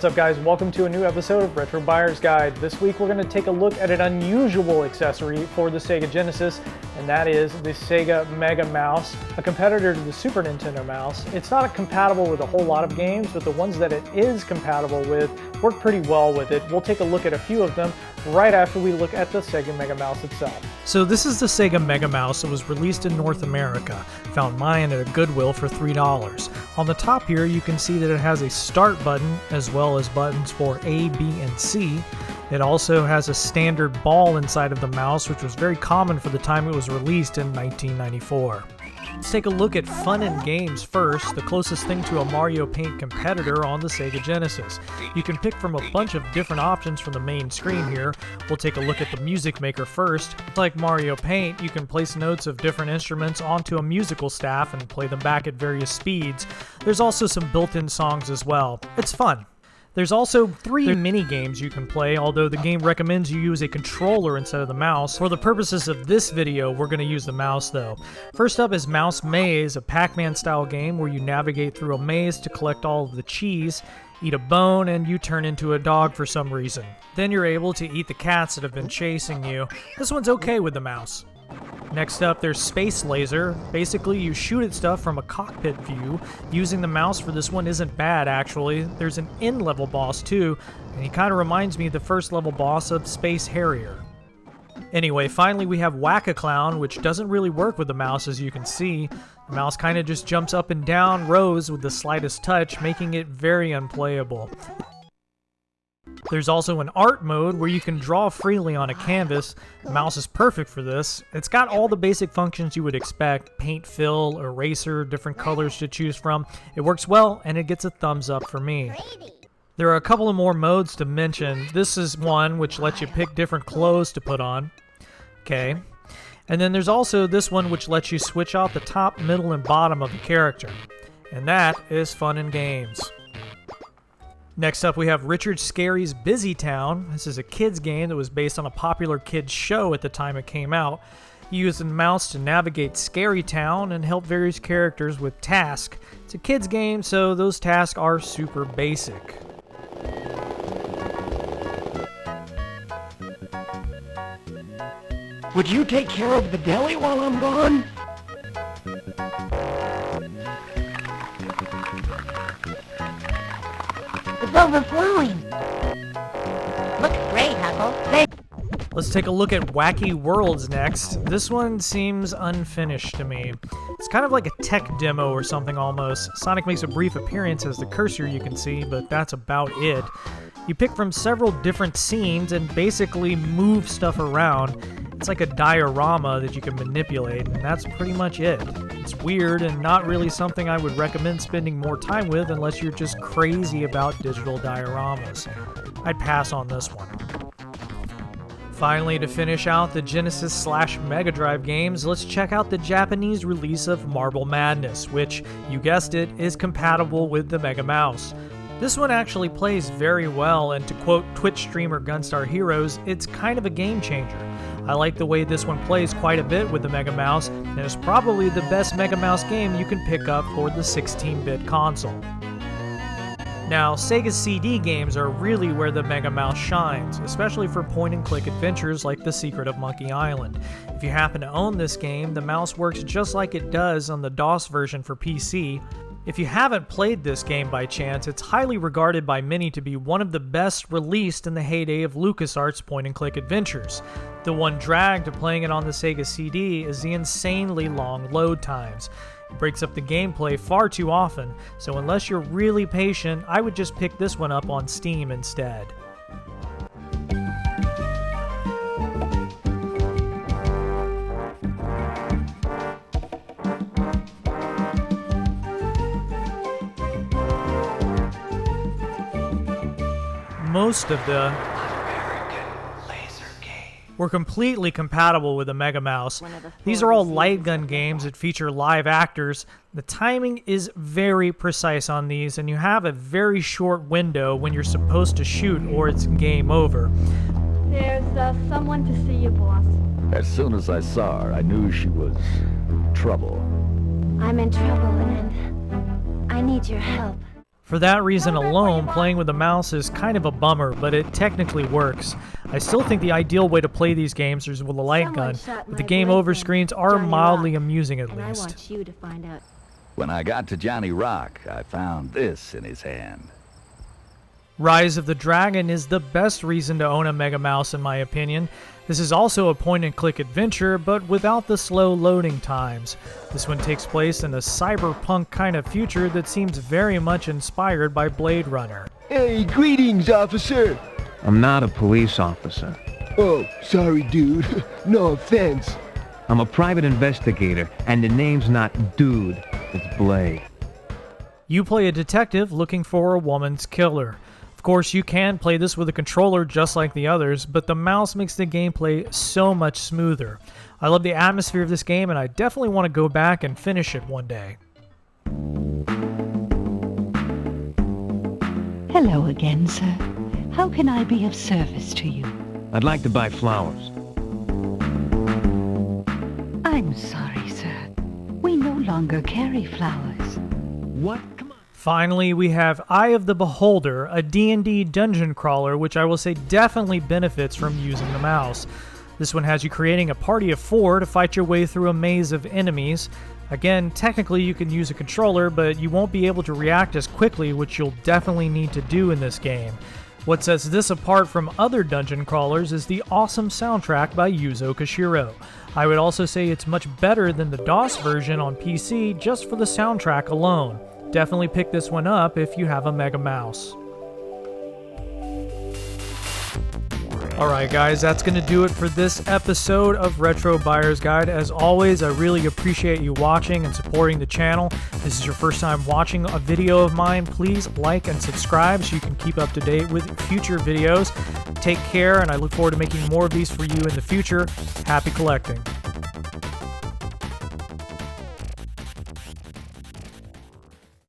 What's up guys, welcome to a new episode of Retro Buyer's Guide. This week we're going to take a look at an unusual accessory for the Sega Genesis, and that is the Sega Mega Mouse, a competitor to the Super Nintendo mouse. It's not compatible with a whole lot of games, but the ones that it is compatible with work pretty well with it. We'll take a look at a few of them right after we look at the Sega Mega Mouse itself. So this is the Sega Mega Mouse. It was released in North America. Found mine at a Goodwill for $3. On the top here you can see that it has a start button as well as buttons for A, B, and C. It also has a standard ball inside of the mouse, which was very common for the time it was released in 1994. Let's take a look at fun and games first, the closest thing to a Mario Paint competitor on the Sega Genesis. You can pick from a bunch of different options from the main screen here. We'll take a look at the Music Maker first. Like Mario Paint, you can place notes of different instruments onto a musical staff and play them back at various speeds. There's also some built-in songs as well. It's fun. There's also 3 mini-games you can play, although the game recommends you use a controller instead of the mouse. For the purposes of this video, we're going to use the mouse though. First up is Mouse Maze, a Pac-Man style game where you navigate through a maze to collect all of the cheese, eat a bone, and you turn into a dog for some reason. Then you're able to eat the cats that have been chasing you. This one's okay with the mouse. Next up, there's Space Laser. Basically, you shoot at stuff from a cockpit view. Using the mouse for this one isn't bad, actually. There's an end-level boss, too, and he kind of reminds me of the first-level boss of Space Harrier. Anyway, finally we have Whack-A-Clown, which doesn't really work with the mouse, as you can see. The mouse kind of just jumps up and down rows with the slightest touch, making it very unplayable. There's also an art mode where you can draw freely on a canvas. The mouse is perfect for this. It's got all the basic functions you would expect: paint, fill, eraser, different colors to choose from. It works well, and it gets a thumbs up for me. There are a couple of more modes to mention. This is one which lets you pick different clothes to put on. Okay. And then there's also this one which lets you switch out the top, middle, and bottom of the character. And that is fun and games. Next up we have Richard Scarry's Busytown. This is a kids game that was based on a popular kids show at the time it came out. You use the mouse to navigate Scary Town and help various characters with tasks. It's a kids game, so those tasks are super basic. Would you take care of the deli while I'm gone? It's overflowing. Looks great, Huckle. Let's take a look at Wacky Worlds next. This one seems unfinished to me. It's kind of like a tech demo or something almost. Sonic makes a brief appearance as the cursor you can see, but that's about it. You pick from several different scenes and basically move stuff around. It's like a diorama that you can manipulate, and that's pretty much it. It's weird and not really something I would recommend spending more time with unless you're just crazy about digital dioramas. I'd pass on this one. Finally, to finish out the Genesis/Mega Drive games, let's check out the Japanese release of Marble Madness, which, you guessed it, is compatible with the Mega Mouse. This one actually plays very well, and to quote Twitch streamer Gunstar Heroes, it's kind of a game changer. I like the way this one plays quite a bit with the Mega Mouse, and it's probably the best Mega Mouse game you can pick up for the 16-bit console. Now, Sega CD games are really where the Mega Mouse shines, especially for point-and-click adventures like The Secret of Monkey Island. If you happen to own this game, the mouse works just like it does on the DOS version for PC. If you haven't played this game by chance, it's highly regarded by many to be one of the best released in the heyday of LucasArts point-and-click adventures. The one drag to playing it on the Sega CD is the insanely long load times. It breaks up the gameplay far too often, so unless you're really patient, I would just pick this one up on Steam instead. Most of the were completely compatible with the Mega Mouse. These are all light gun games that feature live actors. The timing is very precise on these, and you have a very short window when you're supposed to shoot or it's game over. There's someone to see you, boss. As soon as I saw her, I knew she was trouble. I'm in trouble, and I need your help. For that reason alone, playing with the mouse is kind of a bummer, but it technically works. I still think the ideal way to play these games is with a light gun, but the game over screens are mildly amusing at And I least. want you to find out. When I got to Johnny Rock, I found this in his hand. Rise of the Dragon is the best reason to own a Mega Mouse in my opinion. This is also a point-and-click adventure, but without the slow loading times. This one takes place in a cyberpunk kind of future that seems very much inspired by Blade Runner. Hey, greetings, officer. I'm not a police officer. Oh, sorry, dude. No offense. I'm a private investigator, and the name's not Dude, it's Bleh. You play a detective looking for a woman's killer. Of course, you can play this with a controller just like the others, but the mouse makes the gameplay so much smoother. I love the atmosphere of this game, and I definitely want to go back and finish it one day. Hello again, sir. How can I be of service to you? I'd like to buy flowers. I'm sorry, sir. We no longer carry flowers. What? Come on. Finally, we have Eye of the Beholder, a D&D dungeon crawler, which I will say definitely benefits from using the mouse. This one has you creating a party of 4 to fight your way through a maze of enemies. Again, technically you can use a controller, but you won't be able to react as quickly, which you'll definitely need to do in this game. What sets this apart from other dungeon crawlers is the awesome soundtrack by Yuzo Koshiro. I would also say it's much better than the DOS version on PC just for the soundtrack alone. Definitely pick this one up if you have a Mega Mouse. Alright guys, that's going to do it for this episode of Retro Buyer's Guide. As always, I really appreciate you watching and supporting the channel. If this is your first time watching a video of mine, please like and subscribe so you can keep up to date with future videos. Take care, and I look forward to making more of these for you in the future. Happy collecting.